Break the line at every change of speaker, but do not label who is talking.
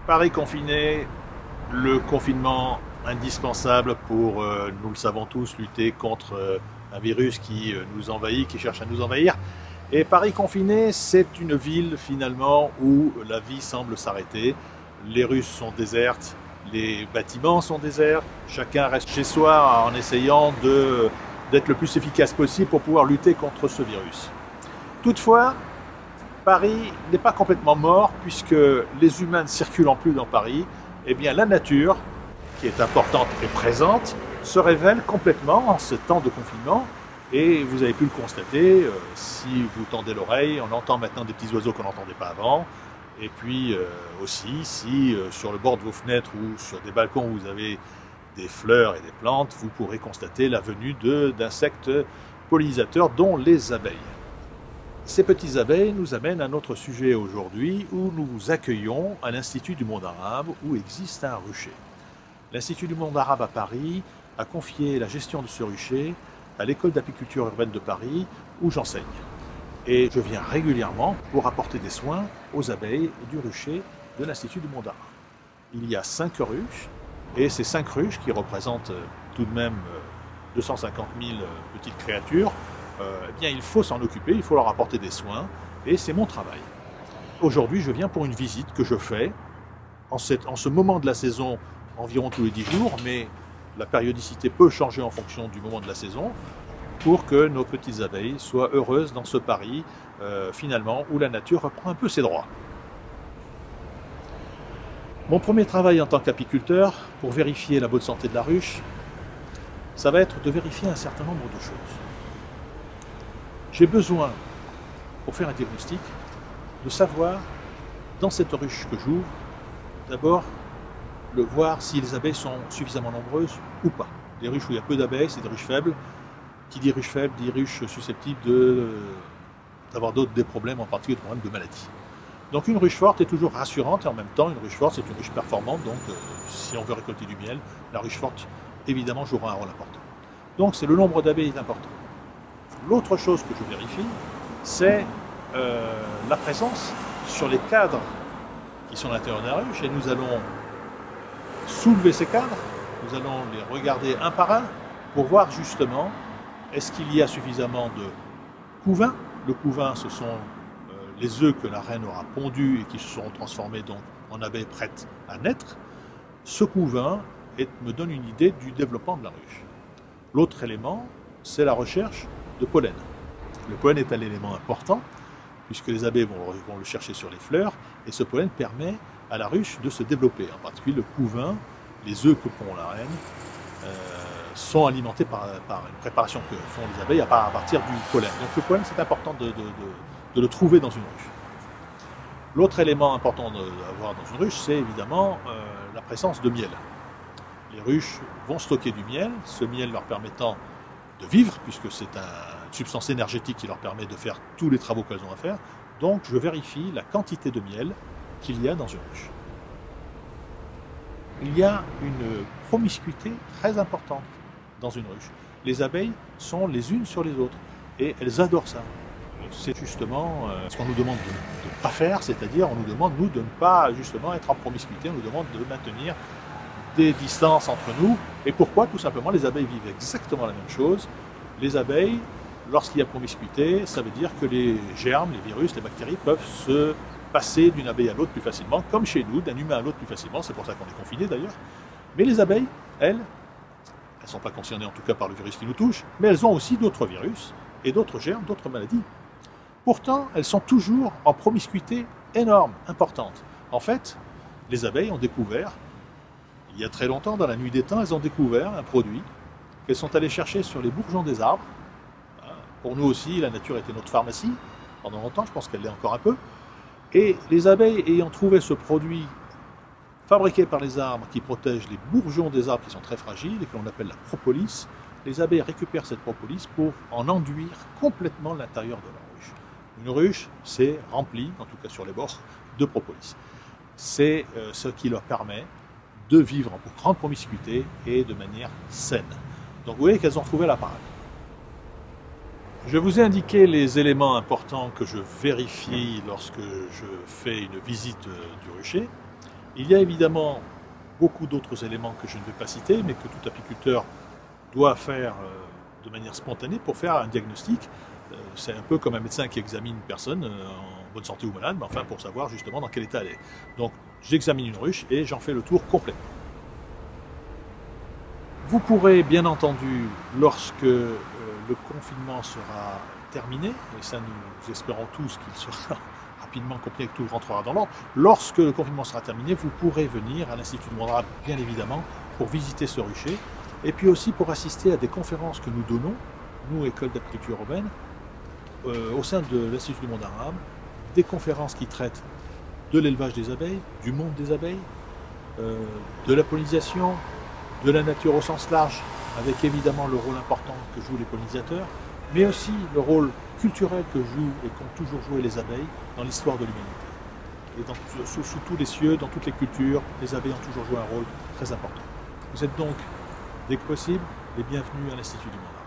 Paris confiné, le confinement indispensable pour, nous le savons tous, lutter contre un virus qui nous envahit, qui cherche à nous envahir. Et Paris confiné, c'est une ville finalement où la vie semble s'arrêter. Les rues sont désertes, les bâtiments sont déserts, chacun reste chez soi en essayant d'être le plus efficace possible pour pouvoir lutter contre ce virus. Toutefois, Paris n'est pas complètement mort puisque les humains ne circulant plus dans Paris, eh bien la nature, qui est importante et présente, se révèle complètement en ce temps de confinement. Et vous avez pu le constater, si vous tendez l'oreille, on entend maintenant des petits oiseaux qu'on n'entendait pas avant. Et puis aussi, si sur le bord de vos fenêtres ou sur des balcons vous avez des fleurs et des plantes, vous pourrez constater la venue d'insectes pollinisateurs, dont les abeilles. Ces petites abeilles nous amènent à notre sujet aujourd'hui où nous vous accueillons à l'Institut du monde arabe où existe un rucher. L'Institut du monde arabe à Paris a confié la gestion de ce rucher à l'école d'apiculture urbaine de Paris où j'enseigne. Et je viens régulièrement pour apporter des soins aux abeilles du rucher de l'Institut du monde arabe. Il y a 5 ruches et ces 5 ruches qui représentent tout de même 250 000 petites créatures, eh bien, il faut s'en occuper, il faut leur apporter des soins, et c'est mon travail. Aujourd'hui, je viens pour une visite que je fais en ce moment de la saison, environ tous les 10 jours, mais la périodicité peut changer en fonction du moment de la saison, pour que nos petites abeilles soient heureuses dans ce Paris, finalement, où la nature reprend un peu ses droits. Mon premier travail en tant qu'apiculteur, pour vérifier la bonne santé de la ruche, ça va être de vérifier un certain nombre de choses. J'ai besoin, pour faire un diagnostic, de savoir, dans cette ruche que j'ouvre, d'abord, voir si les abeilles sont suffisamment nombreuses ou pas. Des ruches où il y a peu d'abeilles, c'est des ruches faibles. Qui dit ruche faible, dit ruche susceptible d'avoir des problèmes, en particulier des problèmes de maladie. Donc une ruche forte est toujours rassurante, et en même temps, une ruche forte, c'est une ruche performante, donc si on veut récolter du miel, la ruche forte, évidemment, jouera un rôle important. Donc c'est le nombre d'abeilles est important. L'autre chose que je vérifie, c'est la présence sur les cadres qui sont à l'intérieur de la ruche, et nous allons soulever ces cadres, nous allons les regarder un par un pour voir justement est-ce qu'il y a suffisamment de couvains. Le couvain, ce sont les œufs que la reine aura pondus et qui se seront transformés donc en abeilles prêtes à naître. Ce couvain me donne une idée du développement de la ruche. L'autre élément, c'est la recherche de pollen. Le pollen est un élément important, puisque les abeilles vont le chercher sur les fleurs, et ce pollen permet à la ruche de se développer. En particulier, le couvain, les œufs que pond la reine, sont alimentés par une préparation que font les abeilles à partir du pollen. Donc le pollen, c'est important de le trouver dans une ruche. L'autre élément important à avoir dans une ruche, c'est évidemment la présence de miel. Les ruches vont stocker du miel, ce miel leur permettant de vivre, puisque c'est une substance énergétique qui leur permet de faire tous les travaux qu'elles ont à faire. Donc je vérifie la quantité de miel qu'il y a dans une ruche. Il y a une promiscuité très importante dans une ruche. Les abeilles sont les unes sur les autres et elles adorent ça. C'est justement ce qu'on nous demande de ne pas faire, c'est-à-dire on nous demande nous de ne pas justement être en promiscuité, on nous demande de maintenir des distances entre nous. Et pourquoi? Tout simplement, les abeilles vivent exactement la même chose. Les abeilles, lorsqu'il y a promiscuité, ça veut dire que les germes, les virus, les bactéries peuvent se passer d'une abeille à l'autre plus facilement, comme chez nous, d'un humain à l'autre plus facilement, c'est pour ça qu'on est confiné d'ailleurs. Mais les abeilles, elles ne sont pas concernées en tout cas par le virus qui nous touche, mais elles ont aussi d'autres virus et d'autres germes, d'autres maladies. Pourtant, elles sont toujours en promiscuité énorme, importante. En fait, les abeilles ont découvert, il y a très longtemps, dans la nuit des temps, elles ont découvert un produit qu'elles sont allées chercher sur les bourgeons des arbres. Pour nous aussi, la nature était notre pharmacie. Pendant longtemps, je pense qu'elle l'est encore un peu. Et les abeilles ayant trouvé ce produit fabriqué par les arbres qui protège les bourgeons des arbres qui sont très fragiles et que l'on appelle la propolis, les abeilles récupèrent cette propolis pour en enduire complètement l'intérieur de la ruche. Une ruche, c'est rempli, en tout cas sur les bords, de propolis. C'est ce qui leur permet de vivre en grande promiscuité et de manière saine. Donc vous voyez qu'elles ont trouvé la parade. Je vous ai indiqué les éléments importants que je vérifie lorsque je fais une visite du rucher. Il y a évidemment beaucoup d'autres éléments que je ne vais pas citer, mais que tout apiculteur doit faire de manière spontanée pour faire un diagnostic. C'est un peu comme un médecin qui examine une personne en bonne santé ou malade, mais enfin pour savoir justement dans quel état elle est. Donc j'examine une ruche et j'en fais le tour complet. Vous pourrez bien entendu, lorsque le confinement sera terminé, et ça nous espérons tous qu'il sera rapidement compris et que tout rentrera dans l'ordre, lorsque le confinement sera terminé, vous pourrez venir à l'Institut du Monde Arabe, bien évidemment, pour visiter ce rucher, et puis aussi pour assister à des conférences que nous donnons, nous, École d'apiculture urbaine, au sein de l'Institut du Monde Arabe, des conférences qui traitent de l'élevage des abeilles, du monde des abeilles, de la pollinisation, de la nature au sens large, avec évidemment le rôle important que jouent les pollinisateurs, mais aussi le rôle culturel que jouent et qu'ont toujours joué les abeilles dans l'histoire de l'humanité. Et sous tous les cieux, dans toutes les cultures, les abeilles ont toujours joué un rôle très important. Vous êtes donc, dès que possible, les bienvenus à l'Institut du Monde Arabe.